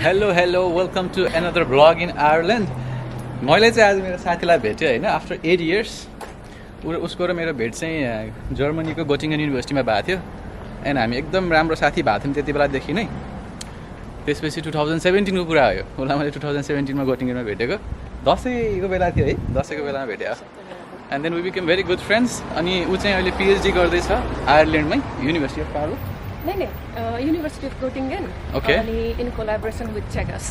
Hello, welcome to another vlog in Ireland. मैले चाहिँ आज मेरो साथीलाई भेटेँ हैन आफ्टर 8 years. उसको र मेरो भेट चाहिँ जर्मनीको गोटिङ्गन युनिभर्सिटीमा भएको थियो एन्ड हामी एकदम राम्रो साथी भएको थियौँ त्यति बेलादेखि नै. त्यसपछि 2017 को कुरा हो. उसलाई मैले 2017 मा गोटिङ्गनमा भेटेको. दशैँको बेला थियो है, दशैँको बेलामा भेटेँ. And then we became very good friends. अनि ऊ चाहिँ अहिले PhD गर्दैछ आयरल्यान्डमै university of Carlow. University of Göttingen. Okay. In collaboration with Chegas.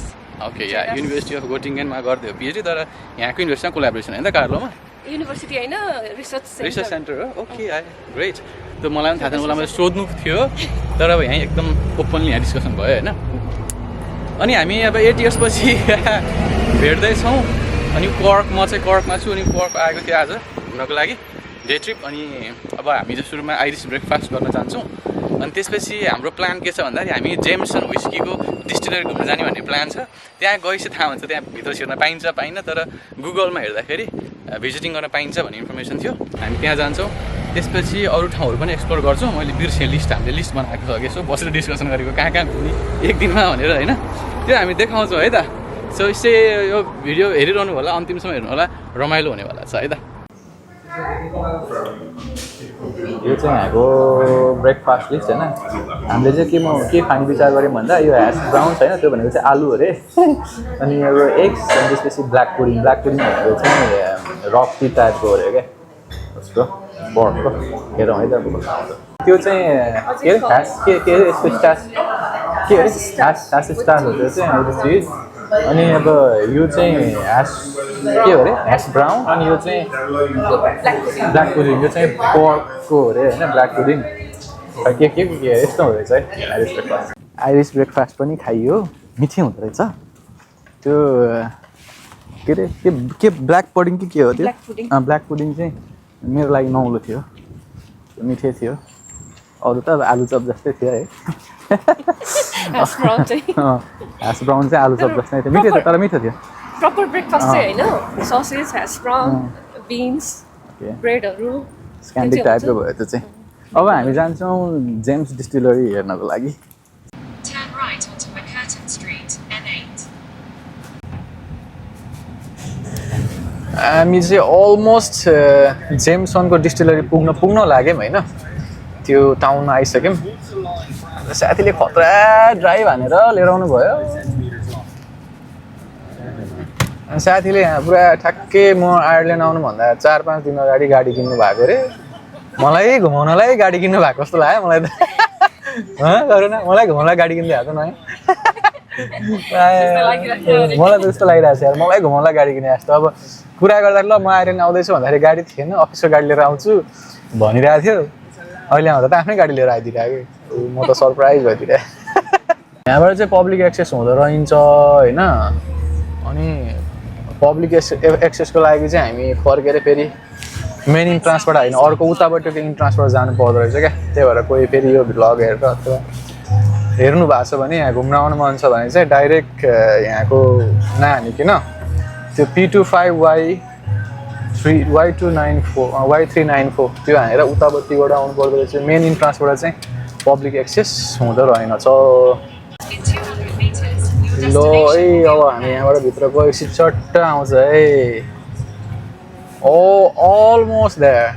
Okay, yeah, University of Göttingen मा गर्दै हो PhD तर यहाँको युनिभर्सिटीमा कोलाबोरेसन हैन त कार्लोमा. University हैन, research center हो. Okay, great. त्यो मलाई पनि थाहा छैन, मलाई सोध्नु थियो तर अब यहाँ एकदम ओपनली यहाँ डिस्कसन भयो हैन. अनि हामी अब 8 years पछि भेट्दै छौं. अनि कर्कमा चाहिँ कर्कमा छु अनि कर्क आएको थियो आज घुम्नको लागि डे ट्रिप. अनि अब हामी चाहिँ सुरुमा आइरिस ब्रेकफास्ट गर्न जान्छौँ. अनि त्यसपछि हाम्रो प्लान के छ भन्दाखेरि हामी जेमसन व्हिस्कीको डिस्टिलरी घुम्न जाने भन्ने प्लान छ. त्यहाँ गएपछि थाहा हुन्छ त्यहाँ भित्र छिर्न पाइन्छ पाइन्न, तर गुगलमा हेर्दाखेरि भिजिटिङ गर्न पाइन्छ भन्ने इन्फर्मेसन थियो. हामी त्यहाँ जान्छौँ. त्यसपछि अरू ठाउँहरू पनि एक्सप्लोर गर्छौँ. मैले बिर्सेँ लिस्ट, हामीले लिस्ट बनाएको छ यसो बसेर डिस्कसन गरेको कहाँ कहाँ घुम्ने एक दिनमा भनेर होइन. त्यो हामी देखाउँछौँ है त. सो यसै यो भिडियो हेरिरहनु होला, अन्तिमसम्म हेर्नु होला, रमाइलो हुनेवाला छ है त. यो चाहिँ हाम्रो ब्रेकफास्ट लिस्ट होइन. हामीले चाहिँ के खाने विचार गऱ्यौँ भन्दा यो ह्यास ब्राउन छैन, त्यो भनेको चाहिँ आलु अरे. अनि अब एग्स अनि त्यसपछि ब्ल्याक पुडिङ भनेको चाहिँ रक टी टाइपको अरे क्या उसको बर्डको. हेरौँ है त त्यो चाहिँ के अरे ह्यास के अरे यसको स्टास के अरे ह्यास स्टार हो त्यो चाहिँ अहिले चिज. अनि अब यो चाहिँ ह्यास के हो अरे ह्यास ब्राउन. अनि यो चाहिँ ब्ल्याक पुडिङ, यो चाहिँ पर्कको अरे होइन ब्ल्याक पुडिङ. के यस्तो हुँदो रहेछ है आइरिस ब्रेकफास्ट. आइरिस ब्रेकफास्ट पनि खाइयो, मिठै हुँदो रहेछ. त्यो के अरे के ब्ल्याक पुडिङ कि के हो त्यो? ब्ल्याक पुडिङ चाहिँ मेरो लागि नौलो थियो, मिठै थियो. अरू त अब आलुचप जस्तै थियो है. ह्यास ब्राउन चाहिँ आलुचप जस्तै थियो, मिठै थियो तर मिठो थियो. प्रपर ब्रेकफास्ट चाहिँ हैन, ससेज, ह्यास ब्राउन, बिन्स, ब्रेडहरु स्क्यान्डिक टाइपको भयो त्यो चाहिँ. अब हामी जान्छौँ जेम्स डिस्टिलरी हेर्नको लागि. हामी चाहिँ अलमोस्ट जेम्सनको डिस्टिलरी पुग्न लाग्यौँ होइन. त्यो टाउनमा आइसक्यौँ. साथीले खतरा ड्राइभ हानेर लिएर आउनु भयो. साथीले यहाँ पुरा ठ्याक्कै म आयरल्यान्ड आउनुभन्दा 4-5 दिन अगाडि गाडी किन्नु भएको अरे. मलाई घुमाउनलाई गाडी किन्नु भएको जस्तो लाग्यो मलाई त. गरौँ न, मलाई घुमाउनलाई गाडी किन्दै भएको नयाँ. मलाई त त्यस्तो लागिरहेको छ यार, मलाई घुमाउनलाई गाडी किने जस्तो. अब कुरा गर्दा ल म आयरल्यान्ड आउँदैछु भन्दाखेरि गाडी थिएन, अफिसको गाडी लिएर आउँछु भनिरहेको थियो. अहिले आउँदा त आफ्नै गाडी लिएर आइदिरहेको. म त सरप्राइज भइदिरहेँ. यहाँबाट चाहिँ पब्लिक एक्सेस हुँदो रहन्छ होइन. अनि पब्लिक एक्सेसको लागि चाहिँ हामी फर्केर फेरि मेन इन्ट्रान्सबाट होइन अर्को उताबाटको इन्ट्रान्सबाट जानु पर्दो रहेछ क्या. त्यही भएर कोही फेरि यो भ्लग हेरेर अथवा हेर्नु भएको छ भने यहाँ घुम्न आउनु मन छ भने चाहिँ डाइरेक्ट यहाँको नहानिकन त्यो P25Y394 त्यो हानेर उतापट्टिबाट आउनु पर्दो रहेछ. मेन इन्ट्रान्सबाट चाहिँ पब्लिक एक्सेस हुँदो रहेनछ. ल है अब हामी यहाँबाट भित्र गएपछि चट्ट आउँछ है. अलमोस्ट द्याट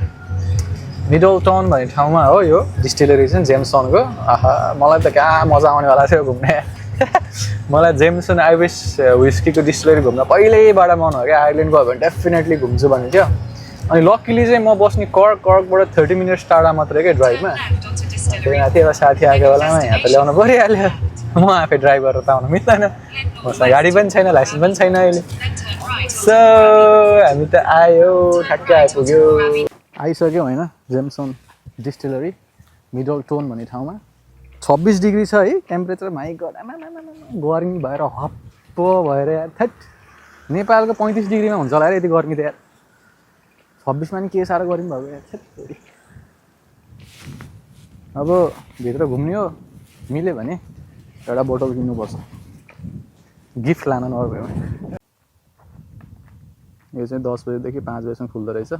मिडलटन भन्ने ठाउँमा हो यो डिस्टिलरी चाहिँ जेमसनको. आहा मलाई त कहाँ मजा आउनेवाला थियो घुम्ने. मलाई जेमसन आइरिस व्हिस्कीको डिस्टिलरी घुम्न पहिल्यैबाट मन हो क्या. आयरल्यान्ड गयो भने डेफिनेटली घुम्छु भन्ने थियो. अनि लकिली चाहिँ म बस्ने कर्कबाट 30 मिनट्स टाढा मात्रै क्या ड्राइभमा. त्यही माथि एउटा साथी आएको बेलामा यहाँ त ल्याउनु परिहाल्यो. म आफै ड्राइभ गरेर त आउनु मिल्दैन, मसँग गाडी पनि छैन, लाइसेन्स पनि छैन अहिले. सो हामी त आयो, ठ्याक्कै आइसक्यौँ होइन जेमसन डिस्टिलरी मिडलटन भन्ने ठाउँमा. 26 डिग्री छ है टेम्परेचर. माइ गड गर्मी भएर हप्प भएर यार. थैट नेपालको 35 डिग्रीमा हुन्छ होला यार यति गर्मी त यार. 26 मा नि के साह्रो गर्मी भएको यार. अब भित्र घुम्ने हो मिल्यो भने एउटा बोतल किन्नुपर्छ, गिफ्ट लान नभयो भने. यो चाहिँ 10 बजेदेखि 5 बजेसम्म खुल्दो रहेछ.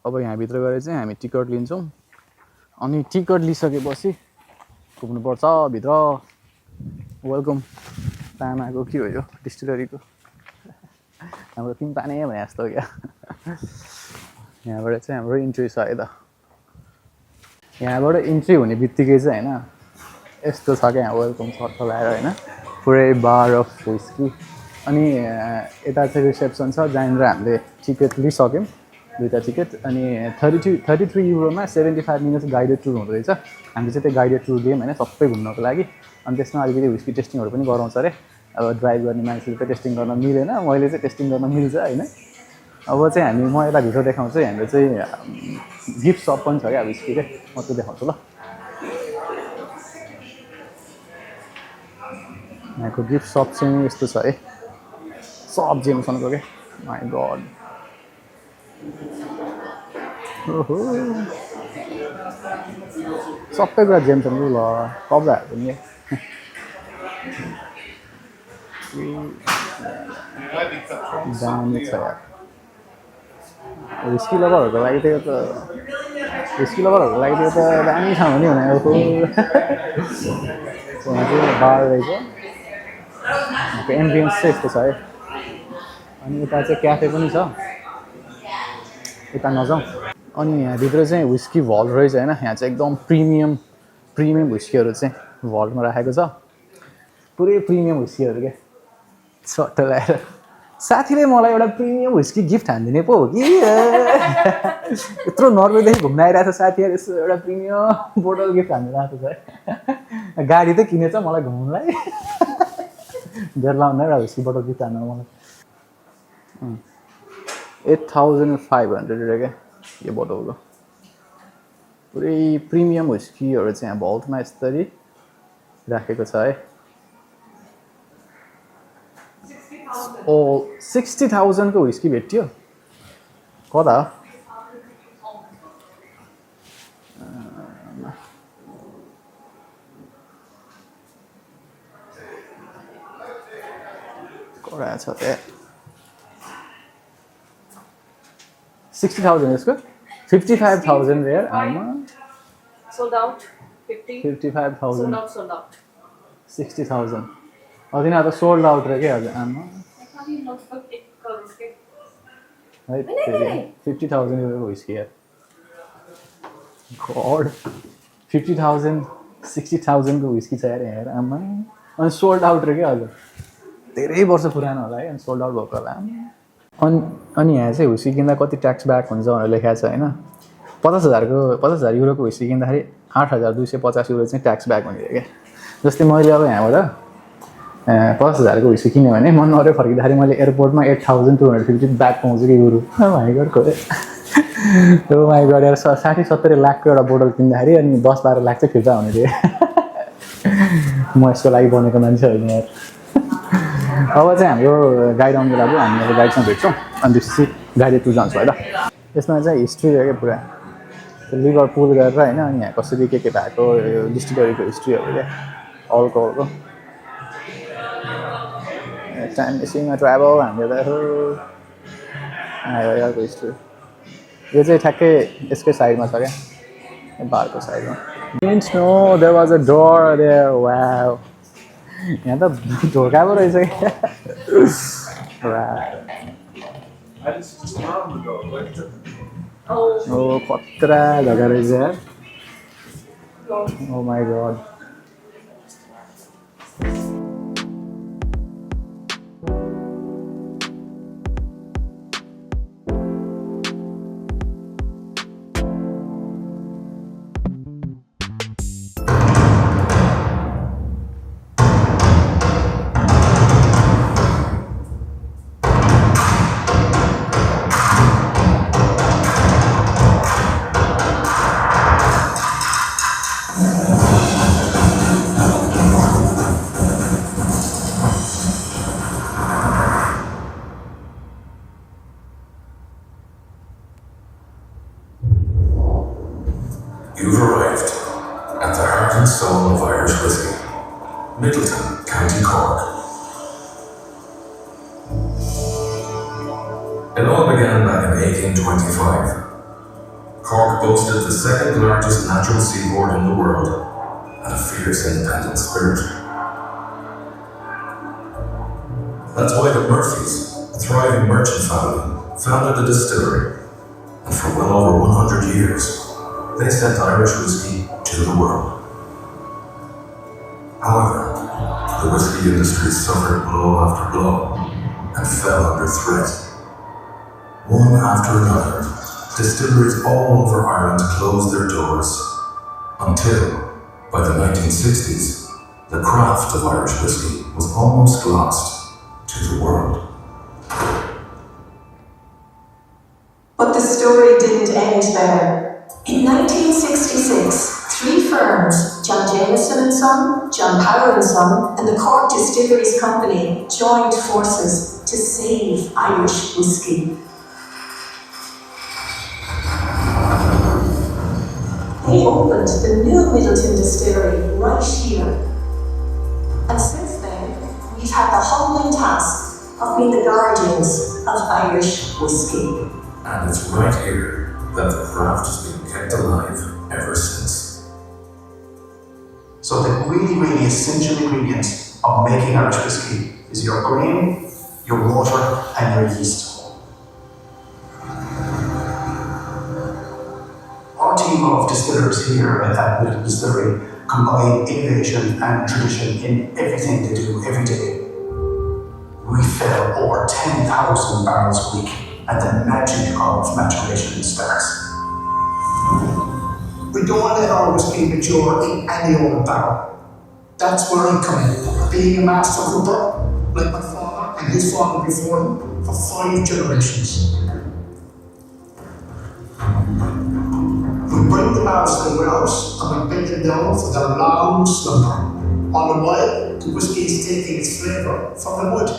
अब यहाँभित्र गएर चाहिँ हामी टिकट लिन्छौँ. अनि टिकट लिइसकेपछि घुम्नुपर्छ भित्र. वेलकम तामाको के हो यो डिस्टिलरीको हाम्रो तिनपाने भने जस्तो क्या यहाँबाट चाहिँ हाम्रो इन्ट्री छ है त यहाँबाट इन्ट्री हुने बित्तिकै चाहिँ होइन यस्तो छ क्या यहाँ वेलकम सर्ट लगाएर होइन पुरै बार अफ व्हिस्की अनि यता चाहिँ रिसेप्सन छ जहाँनिर हामीले टिकट लिइसक्यौँ 2टा टिकट अनि 33 युरोमा 75 मिनट्स गाइडेड टुर हुँदो रहेछ हामीले चाहिँ त्यो गाइडेड टुर दियौँ होइन सबै घुम्नको लागि अनि त्यसमा अलिकति व्हिस्की टेस्टिङहरू पनि गराउँछ अरे अब ड्राइभ गर्ने मान्छेले त टेस्टिङ गर्न मिलेन मैले चाहिँ टेस्टिङ गर्न मिल्छ होइन अब चाहिँ हामी म यता भिडियो देखाउँछु हाम्रो चाहिँ गिफ्ट सप पनि छ क्या व्हिस्की के म त्यो देखाउँछु ल यहाँको गिफ्ट सप चाहिँ यस्तो छ है सब जेमसनको के माई गड ओहो सबै कुरा जेमसनको ल कब्जाहरू पनि दामी छ यार व्हिस्की लभरहरूको लागि त यो त दामी ठाउँ हो नि भने अब चाहिँ बार रहेछ एम्बियन्स चाहिँ यस्तो छ है अनि यता चाहिँ क्याफे पनि छ यता नजाउँ अनि यहाँभित्र चाहिँ व्हिस्की भल्ट रहेछ होइन यहाँ चाहिँ एकदम प्रिमियम व्हिस्कीहरू चाहिँ भल्टमा राखेको छ पुरै प्रिमियम व्हिस्कीहरू क्या सट्ट लगाएर साथीले मलाई एउटा प्रिमियम व्हिस्की गिफ्ट हानिदिने पो हो कि यत्रो नर्वेदेखि घुम्न आइरहेको छ साथीहरू यसो एउटा प्रिमियम बोटल गिफ्ट हानिदिनु आएको छ गाडी त किनेछ मलाई घुम्नुलाई धेर लाउँदा एउटा व्हिस्की बोटल गिफ्ट हान्नु मलाई 8500 क्या यो बोटलको पुरै प्रिमियम व्हिस्कीहरू चाहिँ यहाँ भल्टमा यसरी राखेको छ है 60,000 को व्हिस्की भेट्यो कता कडा छ त 60,000 यसको 55,000 रेयर आमा Sold out. 55,000 Sold out. 60,000 अदिन त सोल्ड आउट रहे क्या हजुर आमा है 50,000 युरो व्हिस्की यार गॉड 50,000 60,000 को व्हिस्की छ यार आमा अनि सोल्ड आउट रहे क्या हजुर धेरै वर्ष पुरानो होला है अनि सोल्ड आउट भएको होला अनि यहाँ चाहिँ व्हिस्की किन्दा कति ट्याक्स ब्याक हुन्छ भनेर लेखेको छ होइन 50,000 युरोको व्हिस्की किन्दाखेरि 8,250 युरो चाहिँ ट्याक्स ब्याक हुने क्या जस्तै मैले अब यहाँबाट 50,000 को व्हिस्की किन्यो भने म नरे फर्किँदाखेरि मैले एयरपोर्टमा 8,250 ब्याक पाउँछु कि युरो माई गड त्यो माई गड यार 60-70 लाखको एउटा बोटल किन्दाखेरि अनि 10-12 लाख चाहिँ फिर्ता हुने थियो म यसको लागि बनेको मान्छे होइन यार अब चाहिँ हाम्रो गाइड आउनु लाग्यो हामी अब गाइडसँग भेट्छौँ अनि त्यसपछि गाइड टुर जान्छौँ है त यसमा चाहिँ हिस्ट्री हो क्या पुरा लिभर पुल गरेर होइन अनि यहाँ कसरी के भएको डिस्टिलरीको हिस्ट्रीहरू क्या अल्कोहलको टाइम मेसिनमा ट्राभल हामीले त आयो अर्को हिस्ट्री यो चाहिँ ठ्याक्कै यसकै साइडमा छ क्या बारको साइडमा Didn't know there was a door there. Wow. यहाँ त ढोका पो रहेछ क्या ओ खतरा जग्गा रहेछ यार oh my god You've arrived at the heart and soul of Irish whiskey, Midleton, County Cork. It all began back in 1825. Cork boasted the second largest natural seaboard in the world and a fierce independent spirit. That's why the Murphys, a thriving merchant family, founded the distillery. And for well over 100 years, they sent Irish whiskey to the world. However, the whiskey industry suffered blow after blow and fell under threat. One after another, distilleries all over Ireland closed their doors until, by the 1960s, the craft of Irish whiskey was almost lost to the world. But the story didn't end there. In 1966, three firms, John Jameson and Son, John Power and Son, and the Cork Distilleries Company joined forces to save Irish whiskey. They opened the new Midleton Distillery right here. And since then, we've had the humbling task of being the guardians of Irish whiskey. And it's right here that the craft has been kept alive ever since. So the really essential ingredient of making Irish whiskey is your grain, your water, and your yeast. Our team of distillers here at Midleton Distillery combine innovation and tradition in everything they do every day. We fill over 10,000 barrels a week, and the magic of maturation starts. We don't let our whiskey mature in any old barrel. That's where I come in, being a master cooper, like my father and his father before him, for 5 generations. We bring the barrels to the warehouse and we bake them down for the long slumber. All the while, the whiskey is taking its flavour from the wood.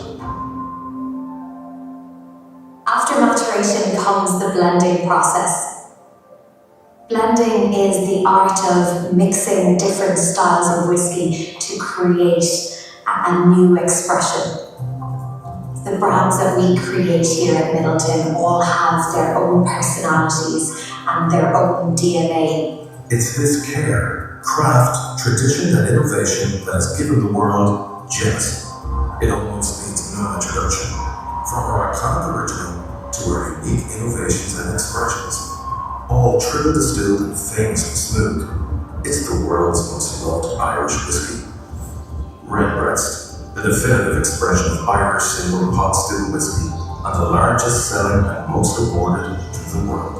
After maturation comes the blending process. Blending is the art of mixing different styles of whiskey to create a new expression. The brands that we create here at Midleton all have their own personalities and their own DNA. It's this care, craft, tradition, and innovation that has given the world Jameson. It almost needs no introduction. From our iconic original to our unique innovations and expressions, all triple distilled and famously smooth, it's the world's most loved Irish whiskey. Redbreast, the definitive expression of Irish single pot still whiskey, and the largest selling and most awarded in the world.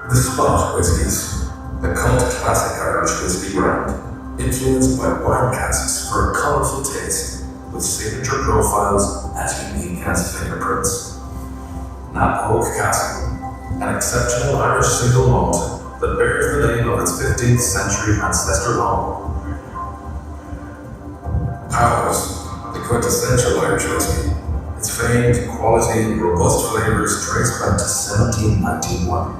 The Spot Whiskies, the cult classic Irish whiskey brand, influenced by wine casks for a colourful taste, with signature profiles as unique as fingerprints. Nap Oak Cask, an exceptional Irish single malt that bears the name of its 15th century ancestral home. Powers, the quintessential Irish whiskey, its famed quality and robust flavours traced back to 1791.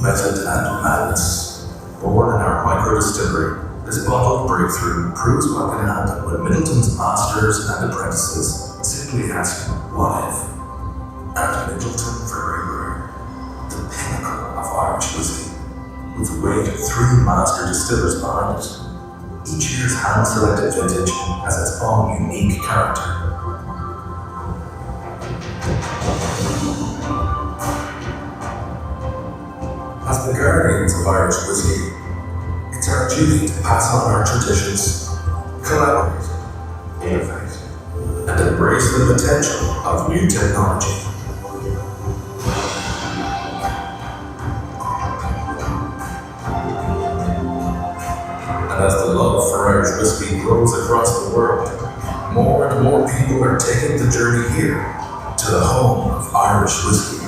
Method and madness, born in our micro distillery, this bottled breakthrough proves what can happen when Midleton's masters and apprentices simply ask, what if? At Midleton Very Rare, the pinnacle of Irish whiskey, with the weight of 3 master distillers behind it. Each year's hand-selected vintage has its own unique character. As the guardians of Irish whiskey, it's our duty to pass on our traditions, collaborate, innovate, and embrace the potential of new technology. And as the love for Irish whiskey grows across the world, more and more people are taking the journey here to the home of Irish whiskey.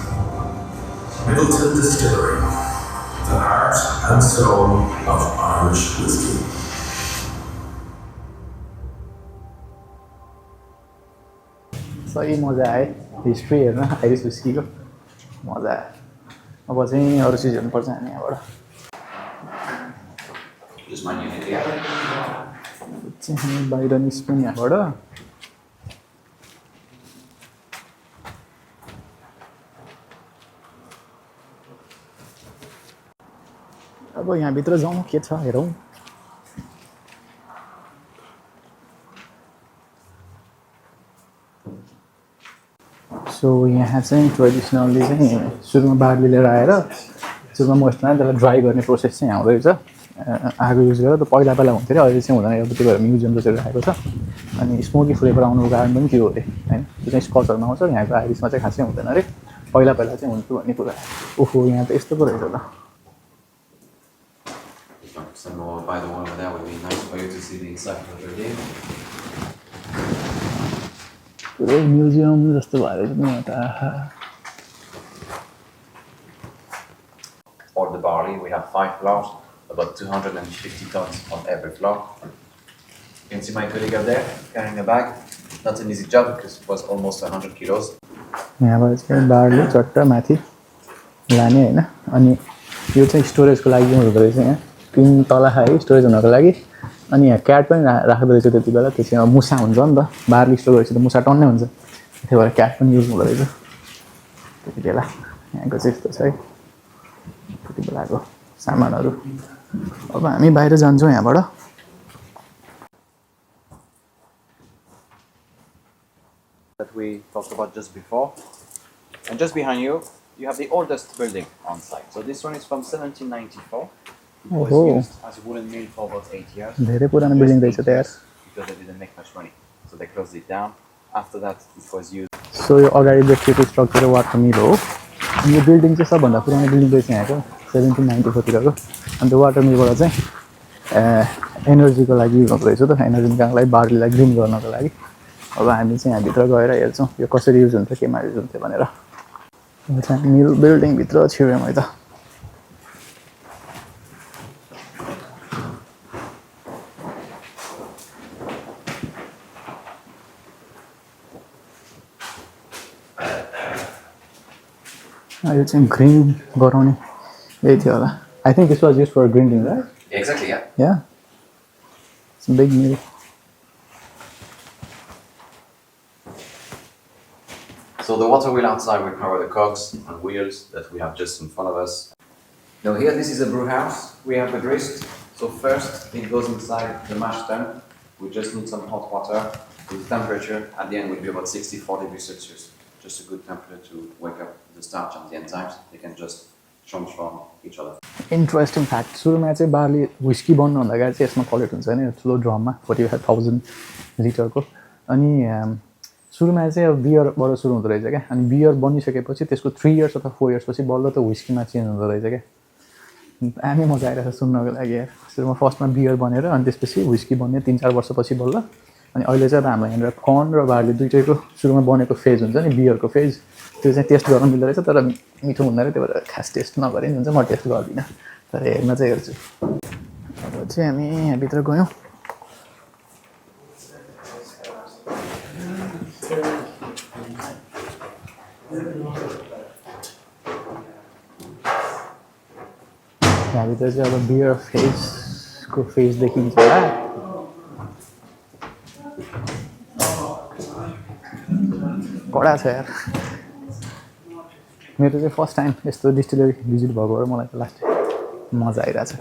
Midleton Distillery, the heart and soul of Irish whiskey. सही मजा आयो history हेर्न iris विस्कीको मजा आयो अब चाहिँ अरू चिज हेर्नुपर्छ हामी यहाँबाट चाहिँ हामी बाहिर निस्क्यौँ यहाँबाट अब यहाँभित्र जाउँ के छ हेरौँ सो यहाँ चाहिँ ट्रेडिसनल्ली चाहिँ सुरुमा बार्ली लिएर आएर सुरुमा मोस्टमा त्यसलाई ड्राई गर्ने प्रोसेस चाहिँ यहाँ हुँदैछ आगो युज गरेर त पहिला हुन्थ्यो अरे अहिले चाहिँ हुँदैन अब त्यो भएर म्युजियम जसरी राखेको छ अनि स्मोकी फ्लेभर आउनुको कारण पनि त्यो हो अरे होइन त्यो चाहिँ स्कचहरूमा आउँछ यहाँको आइरिसमा चाहिँ खासै हुँदैन अरे पहिला चाहिँ हुन्थ्यो भन्ने कुरा ओहो यहाँ त यस्तो पो रहेछ त Some more by the one over there would be nice for you to see the inside of the game. पुरै म्युजियम जस्तो भएर पनि यहाँ त For the barley, we have 5 floors, about 250 tons on every floor. You can see my colleague up there carrying a bag. Not an easy job because it was almost 100 kilos. यहाँबाट चाहिँ barley चट्ट माथि लाने होइन अनि यो चाहिँ स्टोरेजको लागि हुँदो रहेछ यहाँ 3 तला है स्टोरेज हुनको लागि अनि यहाँ क्याट पनि राख्दो रहेछ त्यति बेला त्यो चाहिँ मुसा हुन्छ नि त बार्ली स्टोर गरेपछि त मुसा टन्नै हुन्छ त्यही भएर क्याट पनि युज हुँदो रहेछ त्यति बेला यहाँको चाहिँ यस्तो छ है त्यति बेलाको सामानहरू अब हामी बाहिर जान्छौँ यहाँबाट That we talked about just before. And just behind you, you have the oldest building on site. So this one is from 1794. It was used as a woolen mill for about 8 years. धेरै पुरानो building रहेछ त यार Because they didn't make much money. So they closed it down. After that, it was used. So यो अगाडि देखिएको structure water मिल हो अनि यो बिल्डिङ चाहिँ सबभन्दा पुरानो बिल्डिङ रहेछ यहाँको 1794तिरको अनि त्यो वाटर मिलबाट चाहिँ एनर्जीको लागि युज हुँदो रहेछ त एनर्जी निकाल्नको लागि बार्लीलाई ग्रिन गर्नको लागि अब हामी चाहिँ यहाँभित्र गएर हेर्छौँ यो कसरी युज हुन्छ केमा युज हुन्थ्यो भनेर अब चाहिँ मिल बिल्डिङभित्र छिरेँ मैले त यो चाहिँ ग्रिन गराउने यही थियो होला I think this was use for grinding right Exactly, yeah. Yeah it's big mill So the water wheel outside will cover the cogs and wheels that we have just in front of us. Now here, this is a brew house. We have the grist. So first, it goes inside the mash tun. We just need some hot water with temperature. At the end, will be about 64 degrees Celsius. Just a good temperature to wake up the starch and the enzymes. They can just transform each other. Interesting fact सुरुमा चाहिँ barley whisky बन्नु भन्दाखेरि चाहिँ यसमा collect हुन्छ होइन ठुलो ड्रममा 45,000 लिटरको अनि सुरुमा चाहिँ अब बियरबाट सुरु हुँदो रहेछ क्या अनि बियर बनिसकेपछि त्यसको 3 इयर्स अथवा 4 इयर्सपछि बल्ल त विस्कीमा चेन्ज हुँदो रहेछ क्या दामी मजा आइरहेको छ सुन्नको लागि यार सुरुमा फर्स्टमा बियर बनेर अनि त्यसपछि विस्की बन्यो 3-4 वर्षपछि बल्ल अनि अहिले चाहिँ अब हाम्रो यहाँनिर कर्न र बार्ली दुइटैको सुरुमा बनेको फेज हुन्छ नि बियरको फेज त्यो चाहिँ टेस्ट गर्न मिल्दो रहेछ तर मिठो हुँदैन रहेछ त्यही भएर खास टेस्ट नगरे नि हुन्छ म टेस्ट गर्दिनँ तर हेर्न चाहिँ हेर्छु अब चाहिँ हामी यहाँभित्र गयौँ यहाँभित्र चाहिँ अब बियर फेजको फेज देखिन्छ होला कडा छ यार मेरो चाहिँ फर्स्ट टाइम यस्तो डिस्टिलरी भिजिट भएको भएर मलाई त लास्ट मजा आइरहेछ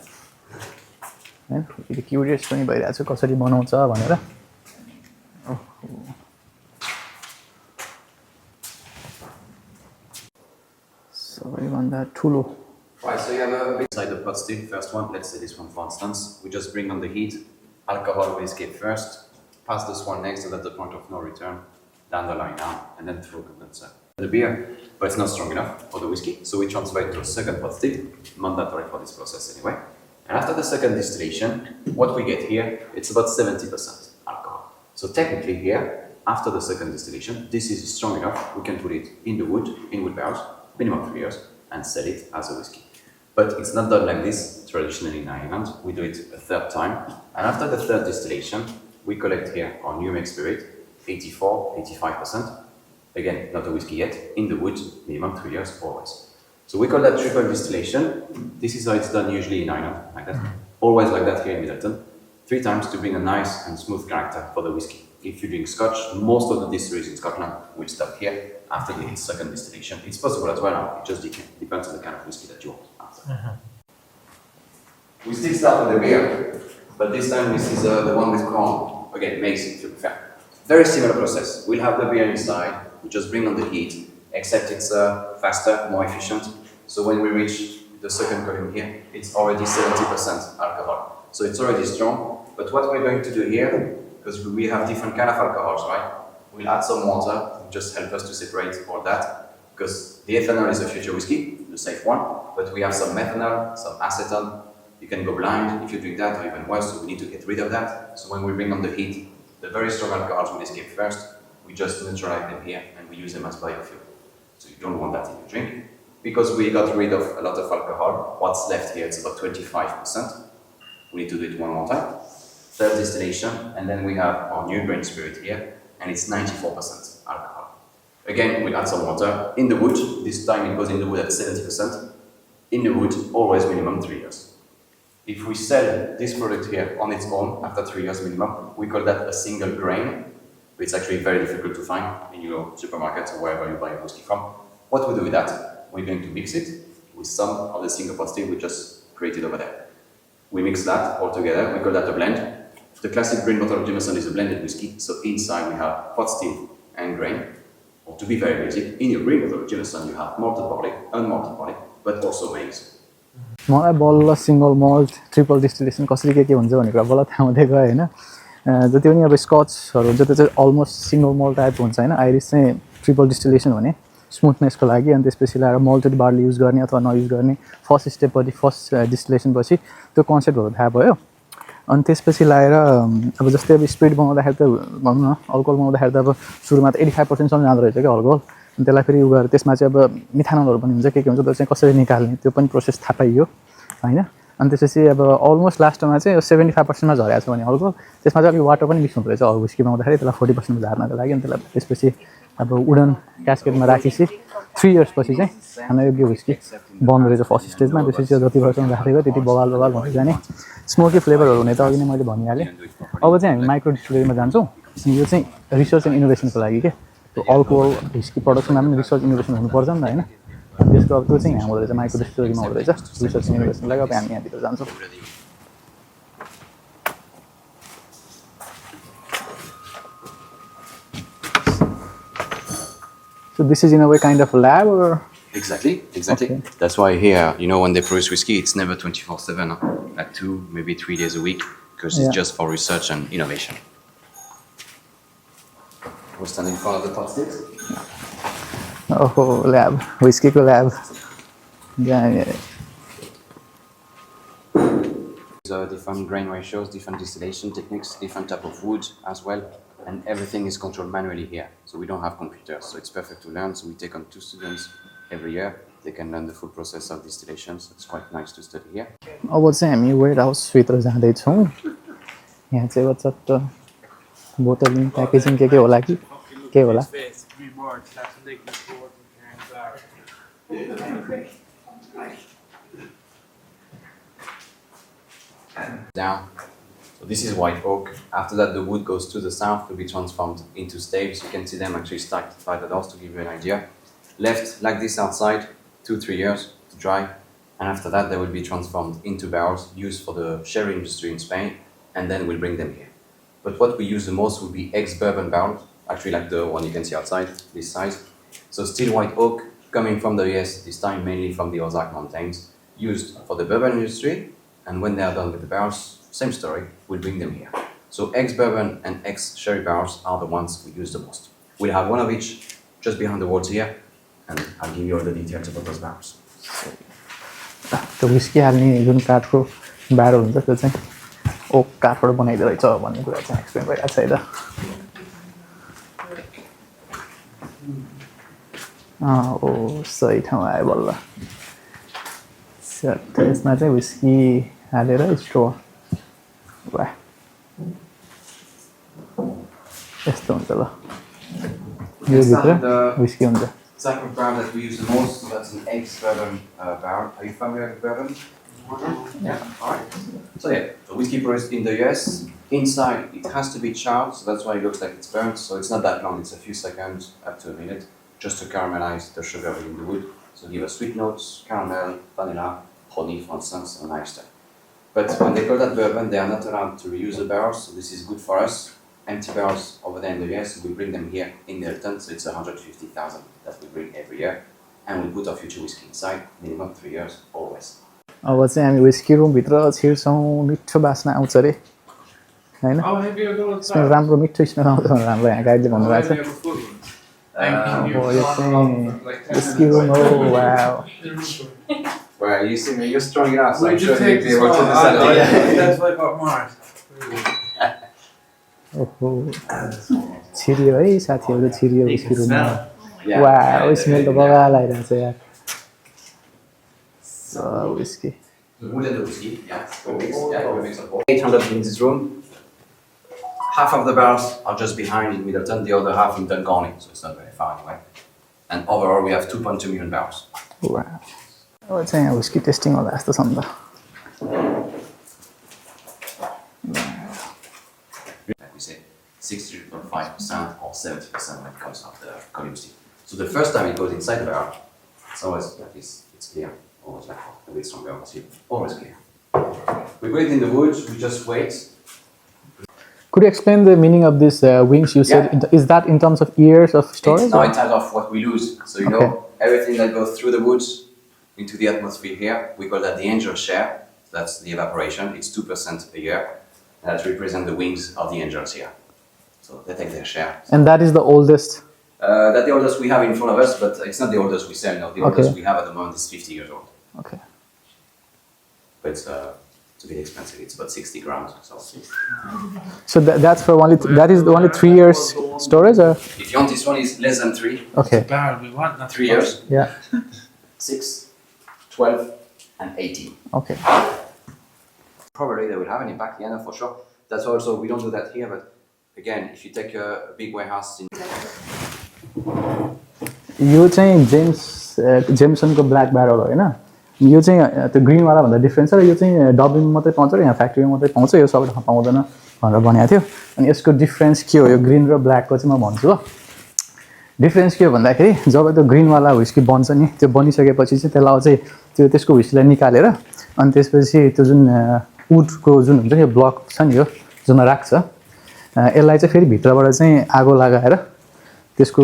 होइन फेरि क्युरियस पनि भइरहेको छु कसरी बनाउँछ भनेर सबैभन्दा ठुलो Right, so you have a bit inside the pot still. First one, let's say this one for instance. We just bring on the heat. Alcohol will escape first. Pass this one next, so that's the point of no return. Down the line now, and then through condenser. The beer, but it's not strong enough for the whiskey, so we transfer it to a second pot still. Mandatory for this process anyway. And after the second distillation, what we get here, it's about 70% alcohol. So technically here, after the second distillation, this is strong enough. We can put it in the wood, in wood barrels, minimum 3 years, and sell it as a whiskey. But it's not done like this traditionally in Ireland. We do it a third time. And after the third distillation, we collect here our new mixed spirit, 84-85%. Again, not a whiskey yet, in the wood, minimum 3 years always. So we call that triple distillation. This is how it's done usually in Ireland, like that. Always like that here in Midleton. 3 times to bring a nice and smooth character for the whiskey. If you drink Scotch, most of the distilleries in Scotland will stop here after the second distillation. It's possible as well now, it just depends on the kind of whiskey that you want after. We still start with the beer, but this time this is the one with corn. Again, makes it to be fair. Very similar process. We'll have the beer inside, we just bring on the heat, except it's faster, more efficient. So when we reach the second column here, it's already 70% alcohol. So it's already strong, but what we're going to do here, because we have different kind of alcohols, right? We'll add some water to just help us to separate all that, because the ethanol is a future whiskey, the safe one, but we have some methanol, some acetone. You can go blind if you drink that, or even worse, so we need to get rid of that. So when we bring on the heat, the very strong alcohols will escape first. We just neutralize them here, and we use them as biofuel. So you don't want that in your drink. Because we got rid of a lot of alcohol, what's left here, it's about 25%. We need to do it one more time. Third distillation, and then we have our new grain spirit here, and it's 94% alcohol. Again, we add some water in the wood. This time it goes in the wood at 70%. In the wood, always minimum 3 years. If we sell this product here on its own after 3 years minimum, we call that a single grain. It's actually very difficult to find in your supermarkets or wherever you buy your whiskey from. What we do with that? We're going to mix it with some of the single pot still we just created over there. We mix that all together, we call that a blend. The classic green bottle of Jameson is a blended whiskey, so inside we have pot still and grain. Or to be very basic, in your green bottle of Jameson you have malted barley, unmalted barley, but also maize. मलाई बल्ल single malt triple distillation कसरी के हुन्छ भन्ने कुरा बल्ल थाहा हुँदै गयो होइन जति पनि अब स्कचहरू हुन्छ त्यो चाहिँ अलमोस्ट सिङ्गल मल्ट टाइप हुन्छ होइन आइरिस चाहिँ ट्रिपल डिस्टिलेसन भने स्मुथनेसको लागि अनि त्यसपछि लाएर मल्टेड बार्ली युज गर्ने अथवा नयुज गर्ने फर्स्ट स्टेपपछि फर्स्ट डिस्टिलेसन पछि त्यो कन्सेप्टहरू थाहा भयो अनि त्यसपछि लाएर अब जस्तै अब स्पिड बनाउँदाखेरि त भनौँ न अल्कोहल बनाउँदाखेरि त अब सुरुमा त 85% सम्म जाँदो रहेछ क्या अल्कोहल अनि त्यसलाई फेरि उ गरेर त्यसमा चाहिँ अब मिथानलहरू पनि हुन्छ के हुन्छ त्यो चाहिँ कसरी निकाल्ने त्यो पनि प्रोसेस थाहा पाइयो होइन अनि त्यसपछि अब अलमोस्ट लास्टमा चाहिँ 75% मा झरेको छ भने अल्कोहल त्यसमा चाहिँ अलिक वाटर पनि मिक्स हुँदो रहेछ अरू व्हिस्की बनाउँदाखेरि त्यसलाई 40% झार्नको लागि अनि त्यसलाई त्यसपछि अब वुडन क्यास्केटमा राखेपछि 3 इयर्स पछि चाहिँ खान योग्य व्हिस्की बन्द रहेछ फर्स्ट स्टेजमा त्यसपछि जति वर्षसम्म राखेको त्यति बवाल हुँदै जाने स्मोकी फ्लेभरहरू हुने त अघि नै मैले भनिहालेँ अब चाहिँ हामी माइक्रो डिस्टिलरीमा जान्छौँ यो चाहिँ रिसर्च एन्ड इनोभेसनको लागि के त्यो अल्कोहल व्हिस्की प्रडक्सनमा पनि रिसर्च इनोभेसन हुनुपर्छ नि त होइन त्यसको अब त्यो चाहिँ यहाँ हुँदो रहेछ माइक्रो डिस्टिलरीमा हुँदो रहेछ रिसर्च एन्ड इनोभेसनको लागि अब हामी यहाँभित्र जान्छौँ So this is in a way kind of a lab or? Exactly. Okay. That's why here, you know, when they produce whiskey, it's never 24/7, like 2, maybe 3 days a week, because it's just for research and innovation. We're standing in front of the pot sticks. Oh, lab. Whiskey ko lab. Yeah. Different grain ratios, different distillation techniques, different type of wood as well. And everything is controlled manually here. So we don't have computers. So it's perfect to learn. So we take on 2 students every year. They can learn the full process of distillation. So it's quite nice to study here. अब चाहिँ हामी where हाउसभित्र जाँदैछौँ यहाँ चाहिँ चट्ट बोतलिङ packaging के होला कि के होला Down. So this is white oak. After that, the wood goes to the south to be transformed into staves. You can see them actually stacked by the doors to give you an idea. Left like this outside, 2-3 years to dry. And after that, they will be transformed into barrels used for the sherry industry in Spain. And then we'll bring them here. But what we use the most will be ex-bourbon barrels, actually like the one you can see outside, this size. So still white oak, coming from the US, this time mainly from the Ozark Mountains, used for the bourbon industry. And when they are done with the barrels, same story, we'll bring them here. So ex-bourbon and ex-sherry barrels are the ones we use the most. We'll have one of each just behind the walls here, and I'll give you all the details about those barrels. त्यो whisky हाल्ने जुन काठको barrel हुन्छ त्यो चाहिँ okay काठबाट बनाइदिएको रहेछ भन्ने कुरा चाहिँ एक्सप्लेन भइरहेको छ है त ओ सही ठाउँ आयो बल्ल त्यसमा चाहिँ व्हिस्की हालेर स्टोर वाह यस्तो हुन्छ ल यो भित्र व्हिस्की हुन्छ Type of barrel that we use the most, so that's an ex-bourbon barrel. Are you familiar with bourbon? Yeah. All right. So yeah, the whiskey produced in the US. Inside, it has to be charred, so that's why it looks like it's burnt. So it's not that long; it's a few seconds, up to a minute, just to caramelize the sugar in the wood. So give us sweet notes, caramel, vanilla, honey, for instance, and nice stuff. But when they call that bourbon, they are not allowed to reuse the barrels, so this is good for us. empty barrels over there in the year, so we bring them here in Midleton, so it's 150,000 that we bring every year. And we put our future whiskey inside, minimum 3 years, always. अब चाहिँ हामी whiskey room भित्र छिर्छौँ मिठो बास्ना आउँछ रे हैन smell राम्रो मिठो स्मेल आउँछ भनेर हाम्रो यहाँ गाइडले भन्नुभएको छ यो चाहिँ whiskey room हो wow Well, you see me, you're strong enough, so I'm sure you'll be able to understand it. That's what got Mark. ओहो छिरियो है साथीहरु छिरियो whiskey room वाउ स्मेल त बगाल आइरहेछ यार So whiskey. We'll the whiskey, yeah. We'll mix up 800 in this room. Half of the barrels are just behind in Midleton, the other half in Dungarning, so it's not very far away. And overall, we have 2.2 million barrels. Wow. अब चाहिँ यहाँ whiskey testing होला जस्तो छ नि त Like we say, 60.5% or 70% when it comes to the quality. So the first time it goes inside the barrel, it's always like this, it's clear. Always like a bit stronger, always clear. We put it in the woods, we just wait. Could you explain the meaning of this wings you said? Is that in terms of years of storage? It's not in terms of what we lose. So you know, everything that goes through the woods into the atmosphere here, we call that the angel share. That's the evaporation. It's 2% a year. That represents the wings of the angels here. So they take their share. And that is the oldest? That's the oldest we have in front of us, but it's not the oldest we sell. No, the oldest we have at the moment is 50 years old. Okay. But it's a bit expensive. It's about 60 grams. So that's for only that is the only 3 years storage, or? If you want, this one is less than 3. Okay. Barrel we want, not 3 years. Yeah. 6, 12, and 18. Okay. Probably they will have an impact, yeah, no, for sure. That's also, we don't do that here, but again, if you take a big warehouse in... यो चाहिँ जेमसनको black barrel हो हैन यो चाहिँ त्यो green वाला भन्दा different छ र यो चाहिँ डब्लिङमा मात्रै पाउँछ र यहाँ फ्याक्ट्रीमा मात्रै पाउँछ यो सबै ठाउँ पाउँदैन भनेर भनेको थियो अनि यसको डिफरेन्स के हो यो ग्रीन र ब्ल्याकको चाहिँ म भन्छु हो डिफरेन्स के हो भन्दाखेरि जब त्यो ग्रीन वाला व्हिस्की बन्छ नि त्यो बनिसकेपछि चाहिँ त्यसलाई चाहिँ त्यो त्यसको व्हिस्कीलाई निकालेर अनि त्यसपछि त्यो जुन वुडको जुन हुन्छ नि यो ब्लक छ नि यो जुन राख्छ यसलाई चाहिँ फेरि भित्रबाट चाहिँ आगो लगाएर त्यसको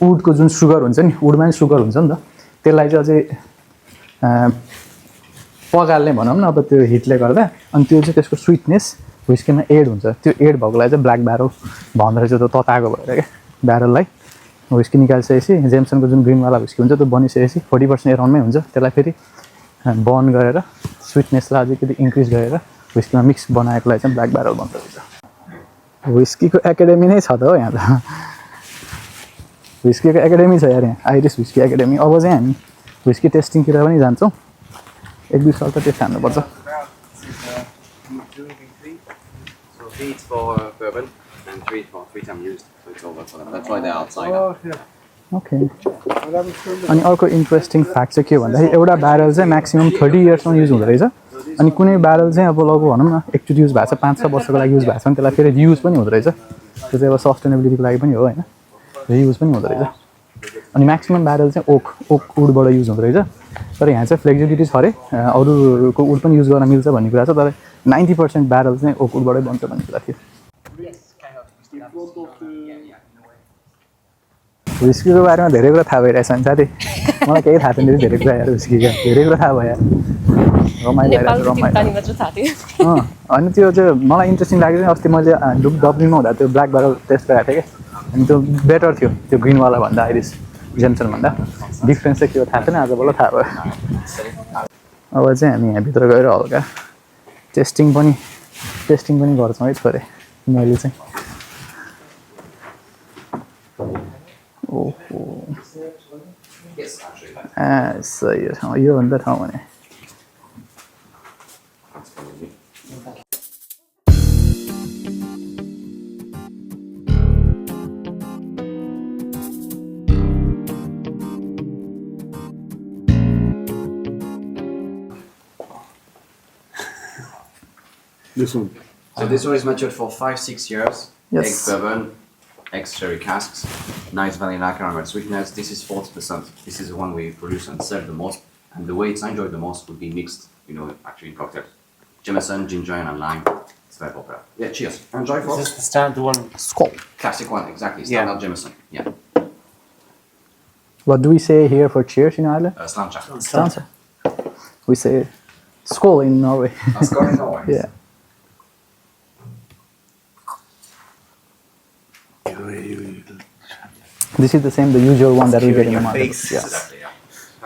वुडको जुन सुगर हुन्छ नि वुडमा नि सुगर हुन्छ नि त त्यसलाई चाहिँ अझै पगाल्ने भनौँ न अब त्यो हिटले गर्दा अनि त्यो चाहिँ त्यसको स्विटनेस व्हिस्कीमा एड हुन्छ त्यो एड भएकोलाई चाहिँ ब्ल्याक ब्यारल भन्दो रहेछ त्यो तताएको भएर क्या ब्यारललाई व्हिस्की निकालिसकेपछि जेमसनको जुन ग्रिनवाला व्हिस्की हुन्छ त्यो बनिसकेपछि 40% एराउन्डमै हुन्छ त्यसलाई फेरि बर्न गरेर स्विटनेसलाई अलिकति इन्क्रिज गरेर व्हिस्कीमा मिक्स बनाएकोलाई चाहिँ ब्ल्याक ब्यारल भन्दो रहेछ व्हिस्कीको एकाडेमी नै छ त हो यहाँ त व्हिस्कीको एकाडेमी छ यार यहाँ आइरिस व्हिस्की एकाडेमी अब चाहिँ हामी व्हिस्की टेस्टिङतिर पनि जान्छौँ एक दुई साल त टेस्ट हान्नुपर्छ So 3 for bourbon and 3 for 3 time used. So it's over for them. That's why they're outside. Okay अनि अर्को इन्ट्रेस्टिङ फ्याक्ट चाहिँ के हो भन्दाखेरि एउटा ब्यारल चाहिँ म्याक्सिमम 30 इयर्समा युज हुँदो रहेछ अनि कुनै ब्यारल चाहिँ अब लगभग भनौँ न एकचोटि युज भएको छ 5-6 वर्षको लागि युज भएको छ भने त्यसलाई फेरि रियुज पनि हुँदो रहेछ त्यो चाहिँ अब सस्टेनेबिलिटीको लागि पनि हो होइन रियुज पनि हुँदो रहेछ अनि म्याक्सिमम ब्यारल चाहिँ ओक वुडबाट युज हुँदो रहेछ तर यहाँ चाहिँ फ्लेक्सिबिलिटी छ अरे अरूको वुड पनि युज गर्न मिल्छ भन्ने कुरा छ तर 90% ब्यारल चाहिँ ओक वुडबाटै बन्छ भन्ने कुरा थियो व्हिस्कीको बारेमा धेरै कुरा थाहा भइरहेछ नि साथी मलाई केही थाहा थिएन धेरै कुरा यार व्हिस्कीको धेरै कुरा थाहा भयो रमाइलो अनि त्यो चाहिँ मलाई इन्ट्रेस्टिङ लाग्यो अस्ति मैले डब्लिङमा हुँदा त्यो ब्ल्याक ब्यारल टेस्ट गरेको थिएँ क्या अनि त्यो बेटर थियो त्यो ग्रिनवाला भन्दा आइरिस जेमसन भन्दा डिफ्रेन्स चाहिँ के हो थाहा थिएन आज बल्ल थाहा भयो अब चाहिँ हामी यहाँभित्र गएर हल्का टेस्टिङ पनि गर्छौँ है थोरै मैले चाहिँ ओहो सही हो योभन्दा ठाउँ भने This one. So this one is matured for 5-6 years. Yes. Ex-bourbon, ex-sherry casks, nice vanilla caramel sweetness. This is 40%. This is the one we produce and sell the most. And the way it's enjoyed the most would be mixed, actually in cocktails. Jameson, ginger and lime. It's very popular. Yeah, cheers. Enjoy, Is folks. this the stand, the one? Skull. Classic one, exactly. Yeah. Standard Jameson. Yeah. What do we say here for cheers in Ireland? Slancha. Stanza. We say skull in Norway. Skål in Norway. Yeah. This is the same, the usual one that we get in the market. Face. Yeah. Exactly, yeah.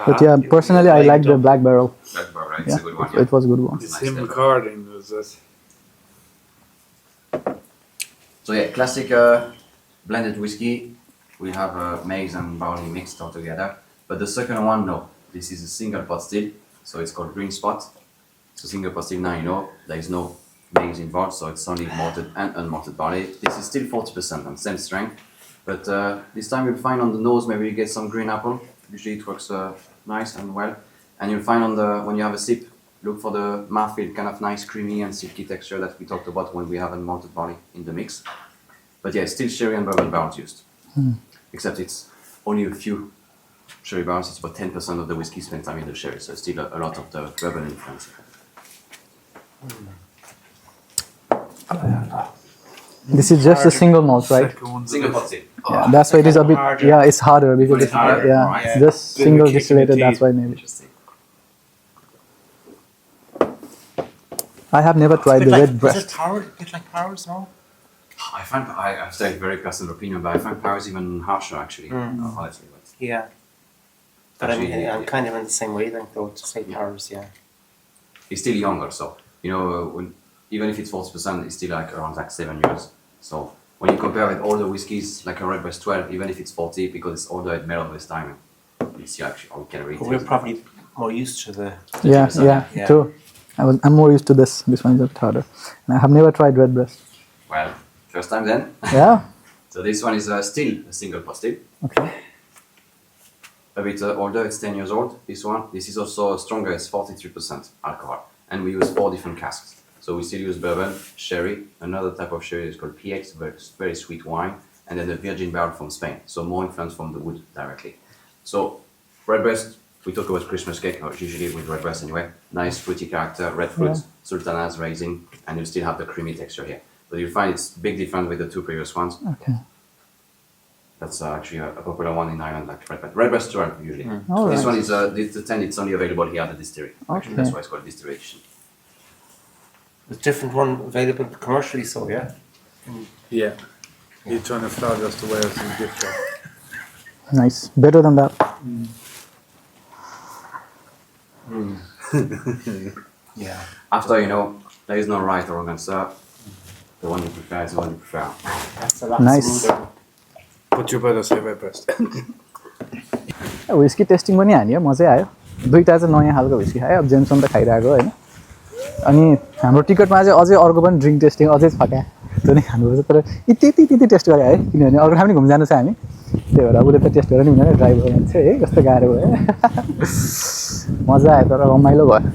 But yeah, personally, I like the black barrel. Black Barrel, it's Yeah, a good one. Yeah. it was a good one. It's him recording, was it? So yeah, classic blended whiskey. We have maize and barley mixed all together. But the second one, no. This is a single pot still, so it's called green spot. So single pot still, now you know, there is no maize involved, so it's only malted and unmalted barley. This is still 40% on same strength. But this time you'll find on the nose, maybe you get some green apple. Usually it works nice and well. And you'll find on the, when you have a sip, look for the mouthfeel, kind of nice creamy and silky texture that we talked about when we have unmalted barley in the mix. But yeah, still sherry and bourbon barrels used. Except it's only a few sherry barrels. It's about 10% of the whiskey spent time in the sherry, so it's still a lot of the bourbon influence. This is just a single malt, right? Single pot still. Yeah, that's why it is a bit. Harder. Yeah, it's harder because It's harder, yeah, right. just Bit of a single kick in the distillated. That's teeth. why maybe. Interesting. I have never tried the red Is breast. it power? A bit like powers, no? I find, I've said very personal opinion, but I find Paris even harsher actually, honestly. But Yeah. But I mean, Actually, I'm kind of in the same wavelength though, to say powers, yeah. it's still younger, so you know, even if it's 40%, it's still like around like 7 years. So when you compare with all the whiskies, like a Redbreast 12, even if it's 40, because it's older, it made of this time. It's actually all can read. But we're probably more used to the. Yeah, Yeah. yeah, true. I'm more used to this. This one is a bit harder. And I have never tried red breast. Well, first time then. Yeah. So this one is still a single pot still. Okay. A bit older, it's 10 years old. This one, this is also stronger, it's 43% alcohol. And we use 4 different casks. So we still use bourbon, sherry, another type of sherry is called PX, very sweet wine, and then the virgin barrel from Spain. So more influence from the wood directly. So Redbreast, we talk about Christmas cake, or usually with Redbreast anyway. Nice fruity character, red fruits, sultanas, raisin, and you still have the creamy texture here. But you'll find it's big difference with the 2 previous ones. Okay. That's actually a popular one in Ireland, like Redbreast 12 usually. All This right. one is the 10. It's only available here at the distillery. Actually, that's why it's called distillation. There's different one available commercially, so yeah. Yeah. You're trying to flood us to Wales and gift shop. Nice. Better than that. Yeah. After you know, there is no right or wrong answer. The one you prefer is the one you prefer. That's a lot Nice. smoother. But you better say Redbreast. Whisky testing पनि हान्यो मजै आयो दुईटा चाहिँ नयाँ खालको whisky खायो अब Jamieson त खाइरहेको होइन अनि हाम्रो टिकटमा चाहिँ अझै अर्को पनि ड्रिङ्क टेस्टिङ अझै फट्या त्यो नै खानुपर्छ तर यति टेस्ट गरे है किनभने अर्को ठाउँ पनि घुम्न जानु छ हामी त्यही भएर उसले त टेस्ट गरेर नि हुँदैन ड्राइभर मान्छे है कस्तो गाह्रो भयो मजा आयो तर रमाइलो भयो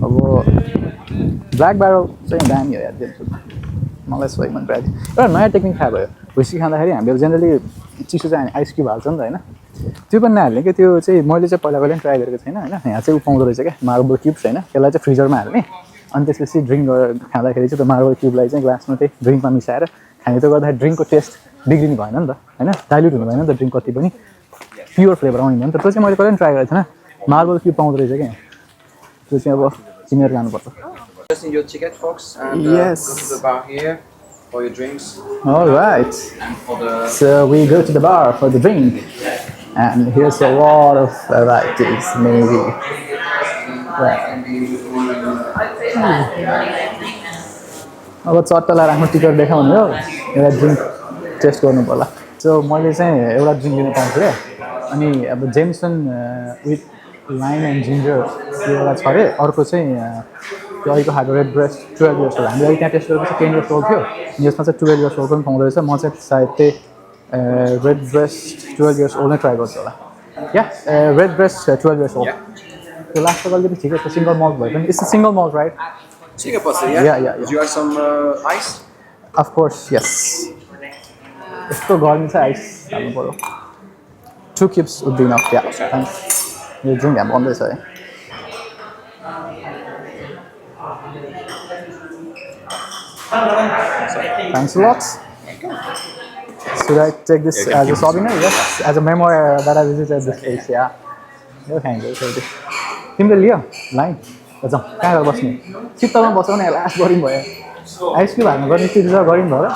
अब ब्ल्याक ब्यारल चाहिँ दामी हो यार जेमसन मलाई सही मन परायो एउटा नयाँ टेक्निक थाहा भयो व्हिस्की खाँदाखेरि हामीले जेनरली चिसो चाहिँ हामी आइस क्युब हाल्छ नि त होइन त्यो पनि नहाल्ने कि त्यो चाहिँ मैले चाहिँ पहिला कहिले पनि ट्राई गरेको छैन होइन यहाँ चाहिँ पाउँदो रहेछ क्या मार्बल क्युब्स होइन त्यसलाई चाहिँ फ्रिजरमा हाल्ने अनि त्यसपछि ड्रिङ्क खाँदाखेरि चाहिँ त्यो मार्बल क्युबलाई चाहिँ ग्लासमा चाहिँ ड्रिङ्कमा मिसाएर खाने त्यो गर्दाखेरि ड्रिङ्कको टेस्ट बिग्रिनु भएन नि त होइन डाइल्युट हुनु भएन नि त ड्रिङ्क कति पनि प्योर फ्लेभर आउने भयो नि त त्यो चाहिँ मैले कहिले पनि ट्राई गरेको थिएन मार्बल क्युब पाउँदो रहेछ क्या त्यो चाहिँ अब किनेर जानुपर्छ Just in your ticket, folks, and Yes. go to the bar here for your drinks. All right. And for the So we go to the bar for the drink, and here's a lot of varieties, maybe. अब चट्टलाई राख्नु ticket देखाउने हो एउटा drink test गर्नु पर्ला so मैले चाहिँ एउटा ड्रिङ्क लिन पाउँछु क्या अनि अब Jameson with lime and ginger त्यो एउटा छ अरे अर्को चाहिँ त्यो अहिलेको खाएको रेड ब्रेस्ट 12 इयर्स ओल्ड हामीले त्यहाँ टेस्ट गरेपछि 10 इयर्स ओल्ड थियो यसमा चाहिँ 12 इयर्स ओल्ड पनि पाउँदो रहेछ म चाहिँ सायद त्यही रेड ब्रेस्ट 12 इयर्स ओल्ड नै ट्राई गर्छु होला या रेड ब्रेस्ट 12 इयर्स ओल्ड त्यो लास्टको अलिकति ठिकै छ सिङ्गल मल्ट भयो पनि it's single malt right Singapore, Yeah. Do you have some ice? Of course yes यस्तो गर्मी छ आइस हाल्नु पऱ्यो 2 cubes would be enough yeah thanks यो ड्रिङ्क हामी बन्दैछ है Thanks a lot. Should I take this as a souvenir? Yes, as a memoir that I visited this place. Yeah. यो खाइन्छ फेरि तिमीले लियो लाइन जाउँ कहाँ गएर बस्ने चित्तमा बसाउने लास्ट गरिम भयो आइसक्रिम हाल्नु गर्ने स्थिति छ गरिम भयो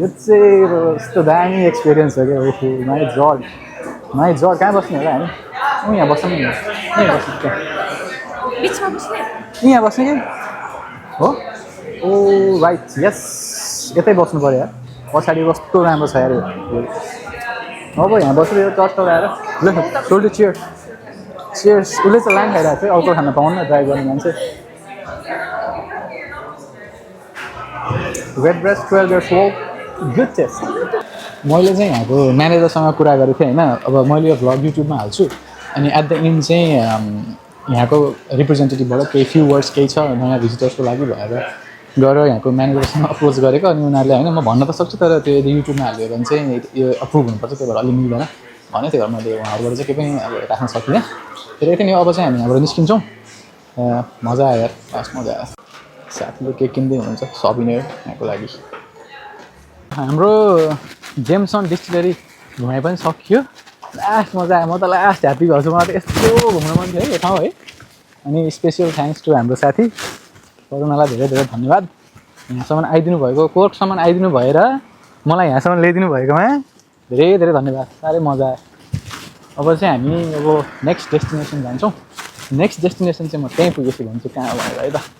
यो चाहिँ यस्तो दामी एक्सपिरियन्स हो क्या ओहो माई जड कहाँ बस्ने होला हामी यहाँ बस्नु नि यहीँ बस्नु त्यहाँ यहाँ बस्ने कि हो ओ राइट यस यतै बस्नु पऱ्यो यार पछाडि कस्तो राम्रो छ यार अब यहाँ बसेर यो चट्ट लगाएर ल सोल्टी चियर्स उसले चाहिँ लाइन खाइरहेको थियो अल्कोहल खान पाउनु ड्राइभ गर्ने मान्छे red breast 12 years old good taste मैले चाहिँ यहाँको म्यानेजरसँग कुरा गरेको थिएँ होइन अब मैले यो भ्लग युट्युबमा हाल्छु अनि एट द एन्ड चाहिँ यहाँको रिप्रेजेन्टेटिभबाट केही फ्यु वर्ड्स केही छ नयाँ भिजिटर्सको लागि भएर गएर यहाँको म्यानेजरसँग अप्रोच गरेको अनि उनीहरूले होइन म भन्न त सक्छु तर त्यो यदि युट्युबमा हाल्यो भने चाहिँ यो अप्रुभ हुनुपर्छ त्यही भएर अलिक मिल्दैन भने त्यही भएर मैले उहाँहरूबाट चाहिँ केही पनि अब राख्न सकिनँ त्यही थियो नि अब चाहिँ हामी यहाँबाट निस्किन्छौँ मजा आयो यार खास मजा आयो साथीले के किन्दै हुनुहुन्छ सबिनेर यहाँको लागि हाम्रो जेमसन डिस्टिलरी घुमाइ पनि सकियो लास्ट मजा आयो म त लास्ट ह्याप्पी गर्छु मलाई त यस्तो घुम्न मन थियो है यो ठाउँ है अनि स्पेसियल थ्याङ्क्स टु हाम्रो साथी करुणालाई धेरै धेरै धन्यवाद यहाँसम्म आइदिनु भएको कोर्कसम्म आइदिनु भएर मलाई यहाँसम्म ल्याइदिनु भएकोमा धेरै धेरै धन्यवाद साह्रै मजा आयो अब चाहिँ हामी अब नेक्स्ट डेस्टिनेसन जान्छौँ नेक्स्ट डेस्टिनेसन चाहिँ म त्यहीँ पुगेछु भन्छु कहाँ भनेर है त